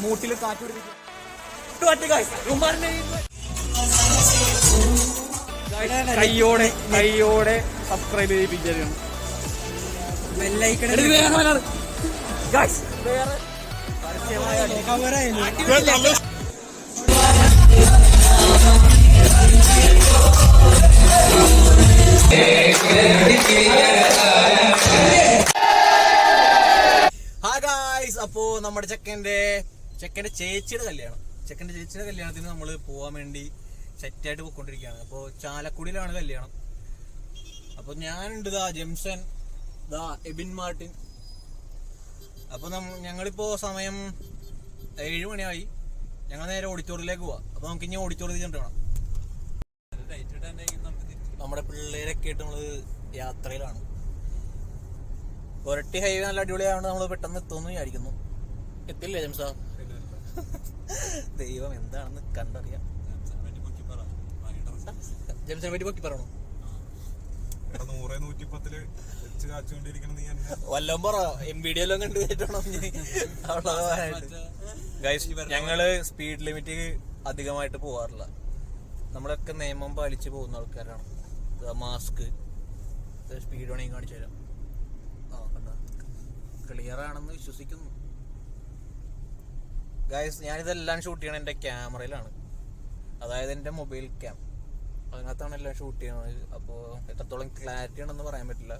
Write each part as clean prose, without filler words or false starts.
മൂട്ടിൽ കാറ്റ് കയ്യോടെ സബ്സ്ക്രൈബ് ചെയ്യിപ്പിച്ചാണ്. അപ്പോ നമ്മുടെ ചെക്കന്റെ ചേച്ചിയുടെ കല്യാണത്തിന് നമ്മള് പോവാൻ വേണ്ടി സെറ്റായിട്ട് പോയിക്കൊണ്ടിരിക്കുകയാണ്. അപ്പൊ ചാലക്കുടിയിലാണ് കല്യാണം. അപ്പൊ ഞാനുണ്ട് ജെംസൺ, എബിൻ മാർട്ടിൻ. അപ്പൊ ഞങ്ങളിപ്പോ സമയം 7 മണിയായി. ഞങ്ങൾ നേരെ ഓഡിറ്റോറിയത്തിലേക്ക് പോവാം. അപ്പൊ നമുക്ക് ഇനി ഓഡിറ്റോറിയത്തിൽ ചെന്നിട്ട് നമ്മുടെ പിള്ളേരൊക്കെ ആയിട്ട് നമ്മള് യാത്രയിലാണ്. കൊരട്ടി ഹൈവേ നല്ല അടിപൊളിയായതുകൊണ്ട് നമ്മൾ പെട്ടെന്ന് എത്തുമെന്ന് വിചാരിക്കുന്നു. എത്തില്ലേ ജംസ? ദൈവം എന്താണെന്ന് കണ്ടറിയാം. ജംസിനെ പറ്റി പൊക്കി പറയണോ? വല്ലതും പറ. വീഡിയോ എല്ലാം കണ്ടു കേട്ടോ. ഞങ്ങള് സ്പീഡ് ലിമിറ്റ് അധികമായിട്ട് പോവാറില്ല. നമ്മളൊക്കെ നിയമം പാലിച്ച് പോകുന്ന ആൾക്കാരാണ്. മാസ്ക്, സ്പീഡ് വേണമെങ്കിൽ കാണിച്ചു തരാം. ക്ലിയർ ആണെന്ന് വിശ്വസിക്കുന്നു. ഗൈസ്, ഞാനിതെല്ലാം ഷൂട്ട് ചെയ്യണം എൻ്റെ ക്യാമറയിലാണ്. അതായത് എൻ്റെ മൊബൈൽ ക്യാം, അതിനകത്താണ് എല്ലാം ഷൂട്ട് ചെയ്യണത്. അപ്പോൾ എത്രത്തോളം ക്ലാരിറ്റി ആണെന്ന് പറയാൻ പറ്റില്ല.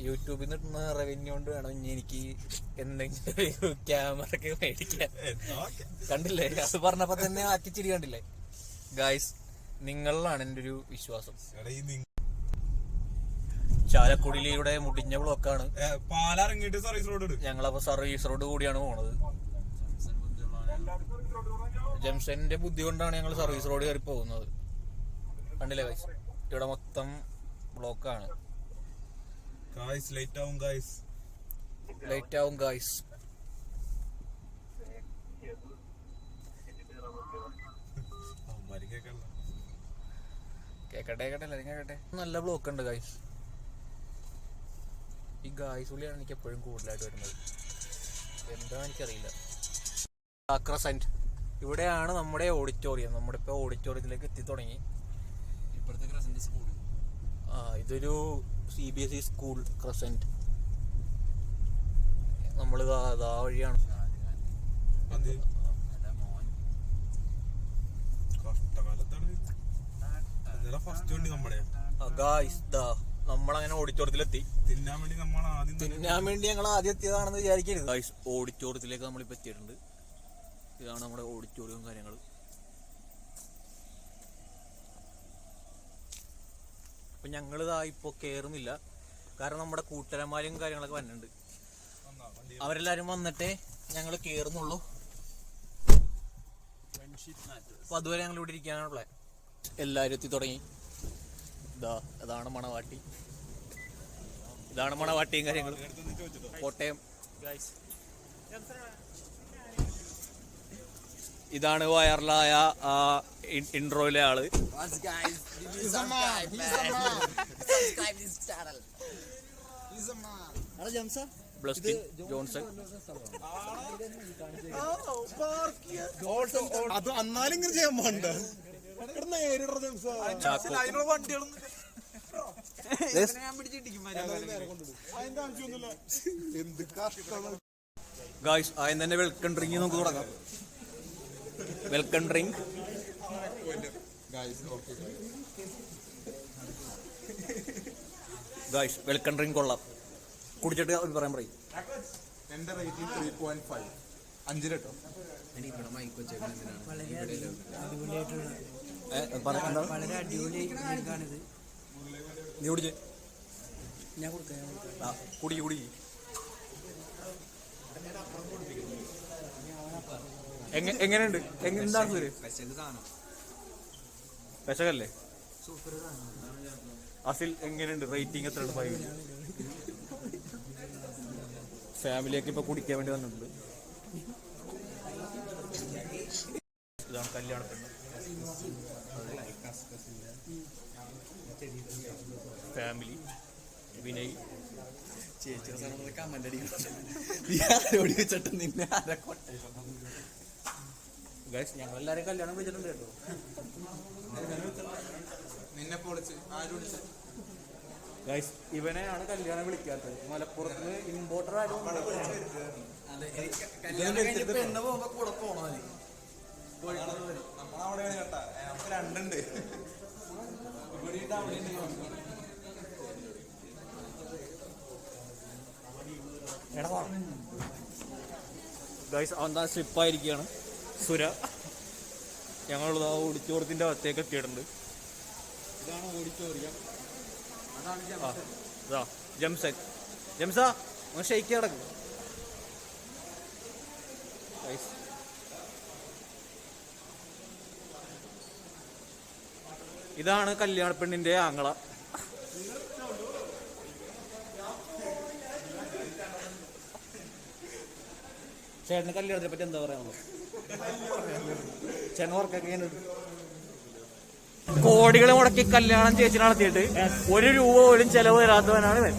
യൂട്യൂബിൽ നിന്ന് കിട്ടുന്ന റവന്യൂ കൊണ്ട് വേണം ഇനി എനിക്ക് എന്തെങ്കിലും ക്യാമറ ഒക്കെ മേടിക്കാൻ. കണ്ടില്ലേ, അത് പറഞ്ഞപ്പോ തന്നെ ആറ്റിച്ചിരി കണ്ടില്ലേ? ഗൈസ്, നിങ്ങളിലാണ് എൻ്റെ ഒരു വിശ്വാസം. ചാലക്കുടിയിലൂടെ മുടിഞ്ഞ ബ്ലോക്കാണ്. ഞങ്ങളപ്പോ സർവീസ് റോഡ് കൂടിയാണ് പോണത്. ജംഷന്റെ ബുദ്ധി കൊണ്ടാണ് ഞങ്ങൾ സർവീസ് റോഡ് കയറി പോകുന്നത്. കണ്ടില്ലേ ഗൈസ്, ഇവിടെ മൊത്തം ബ്ലോക്കാണ്. ലേറ്റ് ആവും ഗൈസ്. കേക്കട്ടെ. നല്ല ബ്ലോക്ക് ഉണ്ട് ഗൈസ്. ഈ ഗായ്സ് ഉള്ളിയാണ് എനിക്ക് എപ്പോഴും കൂടുതലായിട്ട് വരുന്നത്. എന്താണെന്ന് എനിക്കറിയില്ല. ക്രസന്റ്, ഇവിടെയാണ് നമ്മുടെ ഓഡിറ്റോറിയം. നമ്മളിപ്പോൾ ഓഡിറ്റോറിയത്തിലേക്ക് എത്തി തുടങ്ങി. ഇപ്പോഴത്തെ ക്രസന്റ് സ്കൂൾ, ഇതൊരു CBSE സ്കൂൾ ക്രസന്റ്. നമ്മൾ ആ വഴിയാണ്. നമ്മളങ്ങനെ ഓഡിറ്റോറിയത്തിലെത്തി. തിന്നാൻ വേണ്ടി ഞങ്ങൾ ആദ്യം എത്തിയതാണെന്ന് വിചാരിക്കരുത്. ഓഡിറ്റോറിയത്തിലേക്ക് നമ്മളിപ്പോൾ എത്തിയിട്ടുണ്ട്. ഇതാണ് നമ്മുടെ ഓഡിറ്റോറിയവും കാര്യങ്ങൾ. അപ്പൊ ഞങ്ങളിതാ ഇപ്പോൾ കയറുന്നില്ല. കാരണം നമ്മുടെ കൂട്ടുകാരന്മാരും കാര്യങ്ങളൊക്കെ വന്നിട്ടുണ്ട്. അവരെല്ലാരും വന്നിട്ടേ ഞങ്ങൾ കയറുന്നുള്ളൂ. അപ്പൊ അതുവരെ ഞങ്ങൾ ഇവിടെ ഇരിക്കാനാണ് പ്ലാൻ. എല്ലാവരും എത്തി തുടങ്ങി. അതാണ് മണവാട്ടിയും കാര്യങ്ങളും. കോട്ടയം. ഇതാണ് വൈറലായ ഇൻട്രോയിലെ ആള്. ബ്ലസ്റ്റിൻ ജോൺസൺ. അത് അന്നാലും ഇങ്ങനെ ചെയ്യാൻ പോകണ്ട. ഗായ്സ്, ആദ്യം തന്നെ വെൽക്കം ഡ്രിങ്ക് നമുക്ക് തുടങ്ങാം. Welcome drink. Guys, welcome drink കൊള്ളാം. കുടിച്ചിട്ട് പറയാൻ പറയും. എന്റെ റേറ്റിംഗ് 3.5. 5 കേട്ടോ. വളരെ അടിപൊളി ഡ്രിങ്കാണിത്. നീ കുടിച്ചേ. ഞാൻ കൊടുക്കാം. കുടി. എങ്ങനെയുണ്ട്? എന്താണ് പെശകല്ലേ? അസിൽ എങ്ങനെയുണ്ട്? റേറ്റിംഗ് എത്രയാണ്? 5. ഫാമിലിയൊക്കെ ഇപ്പൊ കുടിക്കാൻ വേണ്ടി വന്നിട്ടുണ്ട്. ഇതാണ് കല്യാണ പെണ്ണ്. ഫാമിലി, വിനയ്, ചേച്ചിയുടെ സ്ഥലം കമന്റ് അടിയോടി വെച്ചിട്ട് നിന്നെ ഗൈസ് ഞങ്ങളെല്ലാരും കല്യാണം വിളിച്ചിട്ടുണ്ട് കേട്ടോ. നിന്നെ പൊളിച്ച് ആര് വിളിച്ച ഗൈസ് ഇവനെയാണ് കല്യാണം വിളിക്കാത്തത്. മലപ്പുറത്ത് നിന്ന് ഇമ്പോർട്ടർ ആരും പെണ്ണ് പോകുമ്പോ കൂടെ പോണോ നമ്മളവിടെയാണ് കേട്ടാ. നമുക്ക് രണ്ടുണ്ട്. ഗൈസ് അവന്താ സ്ലിപ്പായിരിക്കുകയാണ് സുര. ഞങ്ങളുള്ള ഓഡിറ്റോറിയത്തിന്റെ അകത്തേക്ക് എത്തിയിട്ടുണ്ട്. ഇതാണ് ഓഡിറ്റോറിയം. ഇതാ ജംസൻ. ജംസാ ഒന്ന് ഷെയ്ക്ക് കിടക്കും. ഇതാണ് കല്യാണ പെണ്ണിന്റെ ആങ്ങള. ചേട്ടന് കല്യാണത്തിനെ പറ്റി എന്താ പറയാനുള്ളത്? ചേട്ടൻ വർക്കൊക്കെ കോടികൾ മുടക്കി കല്യാണം ചേച്ചി നടത്തിയിട്ട് 1 രൂപ പോലും ചെലവ് തരാത്തവനാണ് ഇവൻ.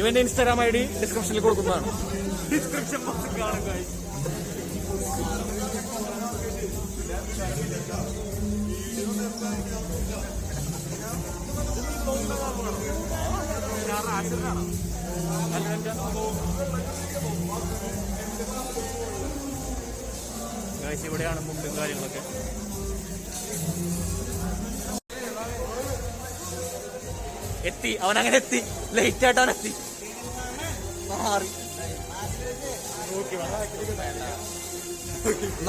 ഇവന്റെ ഇൻസ്റ്റാഗ്രാം ID ഡിസ്ക്രിപ്ഷനിൽ കൊടുക്കുന്നതാണ്. ഡിസ്ക്രിപ്ഷൻ ബോക്സിൽ കാണുക. ഇവിടെയാണ് മുണ്ടും കാര്യങ്ങളൊക്കെ. എത്തി അവനങ്ങനെ എത്തി. ലേറ്റ് ആയിട്ടാണ് എത്തി. മാറി.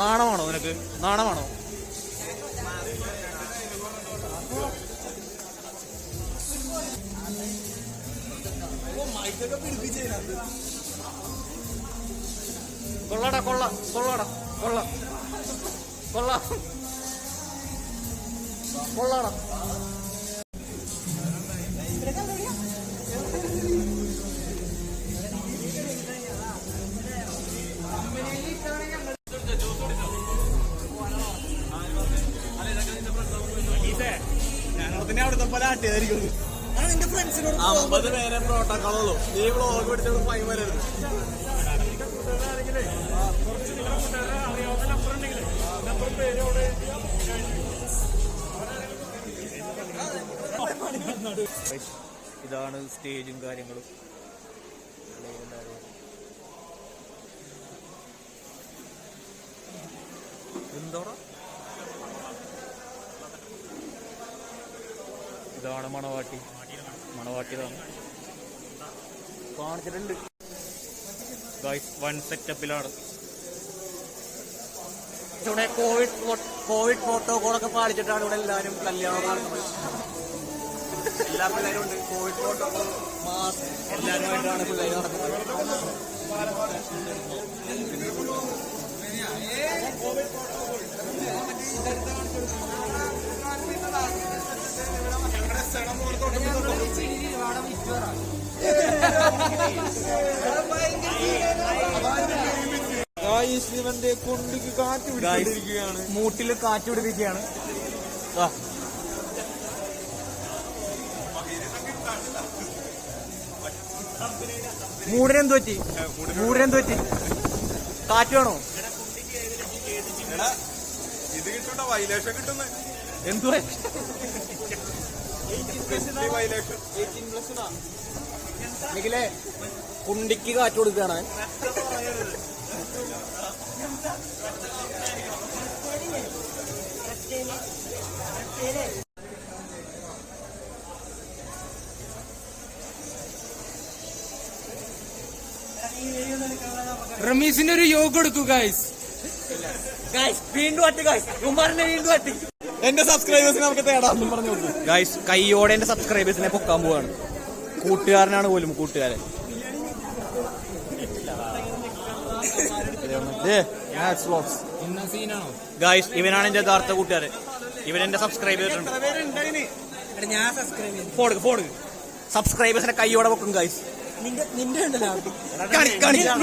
നാണമാണോ നിനക്ക്? നാണമാണോ? കൊള്ളടാ കൊള്ള കൊള്ളടാ കൊള്ള കൊള്ള കൊള്ളടാ. ഞങ്ങളതിനെ അവിടുത്തെ പോലെ ആട്ടിയതായിരിക്കും. 50 പേരെ പ്രോട്ടോക്കോളുള്ളൂ. നീ വ്ളോഗ് പിടിച്ചോട് ഫൈൻ വരരുത്. ഇതാണ് സ്റ്റേജും കാര്യങ്ങളും. എന്തോടാ ഇതാണ് മണവാട്ടി. മണവാട്ടിയതാണ് കാണിച്ചിട്ടുണ്ട്. ഗൈസ് വൺ സെറ്റപ്പിലാണ്. ഇവിടെ കോവിഡ് പ്രോട്ടോകോളൊക്കെ പാലിച്ചിട്ടാണ് ഇവിടെ എല്ലാവരും കല്യാണം നടത്തുന്നത്. എല്ലാ പിള്ളേരും ഉണ്ട്. കോവിഡ് പ്രോട്ടോകോൾ മാസ്ക് എല്ലാവരുമായിട്ടാണ് പിള്ളേർ നടക്കുന്നത്. ഇവന്റെ കൊണ്ടിക്ക് കാറ്റ് പിടിച്ചിരിക്കുകയാണ്. മൂട്ടിൽ കാറ്റ് പിടിപ്പിക്കുകയാണ്. മൂടിനെന്ത് പറ്റി? മൂടിനെന്ത് പറ്റി? കാറ്റ് വേണോ? ഇത് കിട്ടണ്ട വൈലേഷൻ കിട്ടുന്ന എന്തു നിഖിലേ കുണ്ടിക്ക് കാറ്റ് കൊടുക്കുകയാണ്. റമീസിന്റെ ഒരു യോഗ കൊടുക്കൂ ഗൈസ്. വീണ്ടും അട്ടി ഗൈസ്. ഉമാറിനെ വീണ്ടും അട്ടി. എന്റെ സബ്സ്ക്രൈബേഴ്സിനെ നമുക്ക് തേടാമെന്നും പറഞ്ഞു കൊടുക്കും ഗൈസ്. കൈയോടെ എന്റെ സബ്സ്ക്രൈബേഴ്സിനെ പൊക്കാൻ പോവാണ്. കൂട്ടുകാരനാണ് പോലും കൂട്ടുകാരൻ. ഗൈസ് ഇവനാണ് എന്റെ യഥാർത്ഥ കൂട്ടുകാരൻ. ഇവൻ എന്റെ സബ്സ്ക്രൈബേഴ്സ് ഉണ്ട്. ഞാൻ സബ്സ്ക്രൈബ് ചെയ്തു. ഫോൺ സബ്സ്ക്രൈബേഴ്സിനെ കൈയോടെ പൊക്കും ഗൈസ്. നിന്റെ ഉണ്ടല്ലോ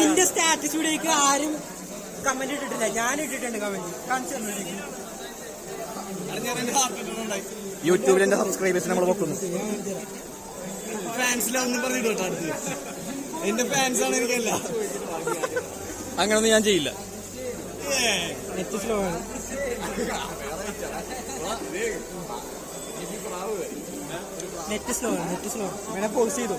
നിന്റെ സ്റ്റാറ്റസ് വീഡിയോക്ക് ആരും കമന്റ് ഇട്ടിട്ടില്ല. ഞാൻ ഇട്ടിട്ടുണ്ട് കമന്റ്. കാണിച്ചു യൂട്യൂബിൽ എന്റെ സബ്സ്ക്രൈബേഴ്സ് നമ്മൾ വെക്കുന്നു. ഫാൻസിലൊന്നും പറഞ്ഞിട്ട് കേട്ടോ അടുത്ത് എന്റെ ഫാൻസാണ് എനിക്കല്ല. അങ്ങനൊന്നും ഞാൻ ചെയ്യില്ല. നെറ്റ് സ്ലോ ആണ്. നെറ്റ് സ്ലോ വേണേ പോസ് ചെയ്തു.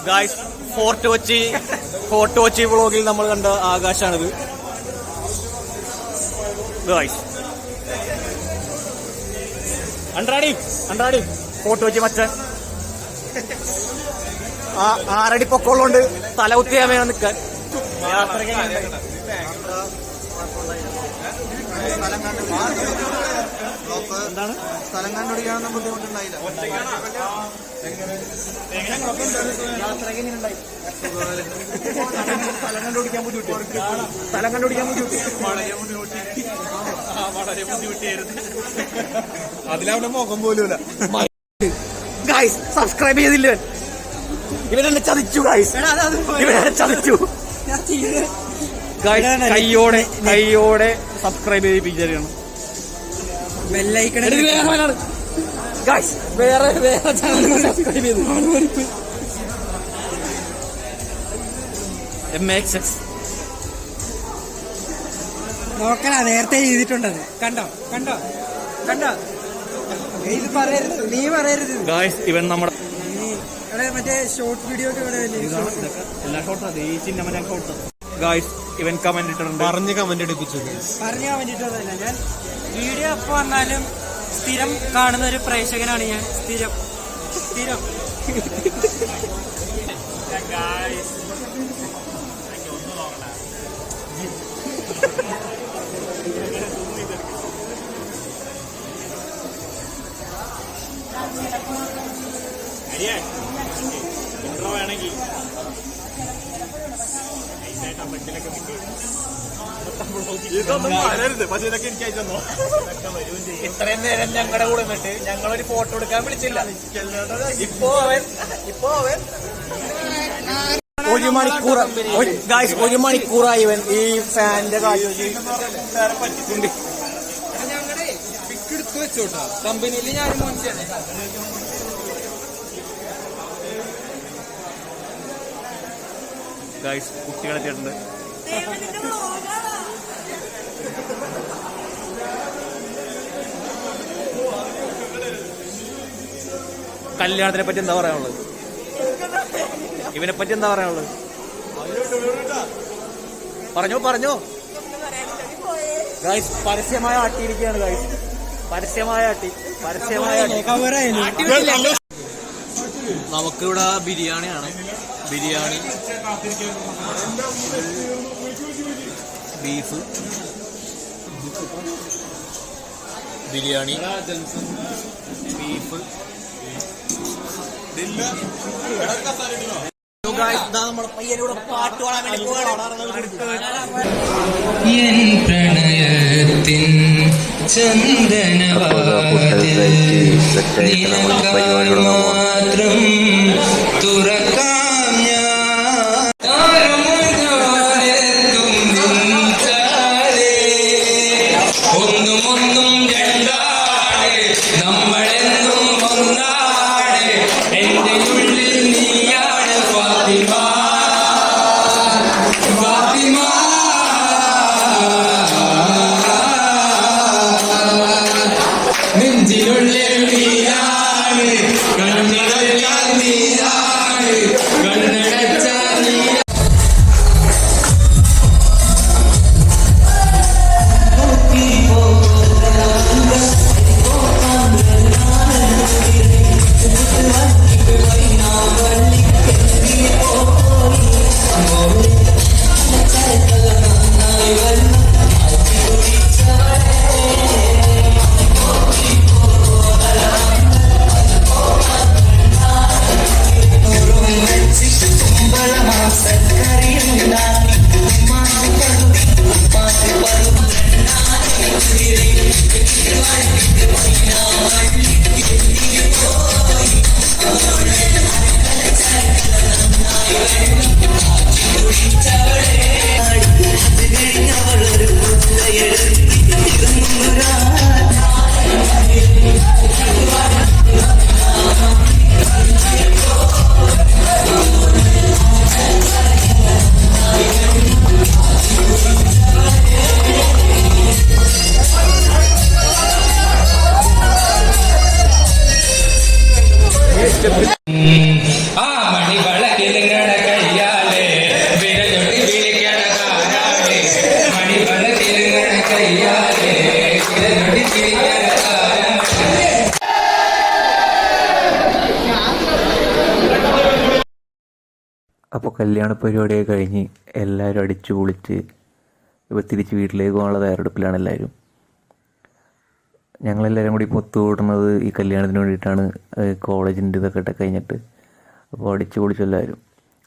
ഗായ്സ്, ഫോർട്ട് കൊച്ചി വ്ളോഗിൽ നമ്മൾ കണ്ട ആകാശാണിത്. ഗായ്സ്, അണ്ടാടി ഫോർട്ട് കൊച്ചി മച്ചൻ 6 അടി പൊക്കമുള്ളതുകൊണ്ട് തല കുത്തിയാമേ നിൽക്കാൻ. എന്താണ് സ്ഥലം കണ്ടുപിടിക്കാനൊന്നും ബുദ്ധിമുട്ടുണ്ടായില്ല. സ്ഥലം കണ്ടുപിടിക്കാൻ വളരെ ബുദ്ധിമുട്ടിയായിരുന്നു. അതിലവന്റെ മുഖം പോലുമില്ല. ഗായ്സ്, സബ്സ്ക്രൈബ് ചെയ്തില്ല. ഇവരെന്നെ ചതിച്ചു ഗായ്സ്, ഇവരെന്നെ ചതിച്ചു. കയ്യോടെ സബ്സ്ക്രൈബ് ചെയ്യിപ്പിച്ചാണ്. ഗായ്സ്, വേറെ ചാനൽ സബ്സ്ക്രൈബ് ചെയ്തു. നോക്കണ നേരത്തെ ചെയ്തിട്ടുണ്ടത്. കണ്ടോ ഇത് പറയരുത്, നീ പറയരുത്. ഗായ്സ്, ഇവൻ നമ്മുടെ മറ്റേ ഷോർട്ട് വീഡിയോ ഒക്കെ ഇവിടെ എല്ലാ ഷോർട്ടും ഈ ചിഹ്നം ഷോർട്ട്. ഗായ്സ്, ഇവൻ കമന്റ് ഇട്ടിട്ടുണ്ട്. പറഞ്ഞ് കമന്റ് വേണ്ടിട്ടതല്ല. ഞാൻ വീഡിയോ എപ്പോ വന്നാലും സ്ഥിരം കാണുന്ന ഒരു പ്രേക്ഷകനാണ് ഞാൻ. സ്ഥിരം വേണമെങ്കിൽ ഇത്രയും നേരം ഞങ്ങളുടെ കൂടെ നിന്നിട്ട് ഞങ്ങളൊരു ഫോട്ടോ എടുക്കാൻ വിളിച്ചില്ല. ഇപ്പോ അവൻ 1 മണിക്കൂറായി ഇവൻ ഈ ഫാനിന്റെ കാര്യം പറ്റിട്ടുണ്ട്. ഞങ്ങളുടെ പിക്ക് എടുത്ത് വെച്ചോട്ടോ. കമ്പനിയിൽ ഞാൻ മോനിച്ചാണ്. ഗായ്സ്, കുട്ടികളെത്തിയിട്ടുണ്ട്. കല്യാണത്തിനെ പറ്റി എന്താ പറയാനുള്ളത്? ഇവനെ പറ്റി എന്താ പറയാനുള്ളത്? പറഞ്ഞോ. ഗായ്സ്, പരസ്യമായ ആട്ടിയിരിക്കുകയാണ് ഗായ്സ്. പരസ്യമായ ആട്ടി. നമുക്കിവിടെ ബിരിയാണിയാണ്. Biryani, beef, biryani, beef. നമ്മുടെ പയ്യനൂടെ പാട്ട് പാടാൻ വേണ്ടി എൻ പ്രണയത്തിൻ ചന്ദനവാതിൽ നിനക്കായി മാത്രം തുറക്കാം ഞാൻ. ഒന്നും രണ്ടാണ്, നമ്മളെന്നും ഒന്നാണ്. എന്റെ ഉള്ളിൽ നീയാണ് ഫാത്തിമ. ആ മണി വളക്കിലുങ്ങട കയ്യാലേ വിരലൊട്ടി വിളിക്കണ താരാളേ മണി വളക്കിലുങ്ങട കയ്യാലേ വിരലൊട്ടി വിളിക്കണ താരാളേ. അപ്പോൾ കല്യാണ പരിപാടിയൊക്കെ കഴിഞ്ഞ് എല്ലാവരും അടിച്ചു പൊളിച്ച് ഇപ്പോൾ തിരിച്ച് വീട്ടിലേക്ക് പോകാനുള്ള തയ്യാറെടുപ്പിലാണ് എല്ലാവരും. ഞങ്ങളെല്ലാവരും കൂടി ഒത്തുകൂടുന്നത് ഈ കല്യാണത്തിന് വേണ്ടിയിട്ടാണ്, കോളേജിൻ്റെ ഇതൊക്കെ കഴിഞ്ഞിട്ട്. അപ്പോൾ അടിച്ചു പൊളിച്ചു എല്ലാവരും.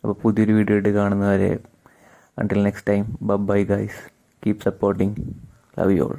അപ്പോൾ പുതിയൊരു വീഡിയോ ആയിട്ട് കാണുന്നവരെ until next time bye guys, keep supporting, love you all.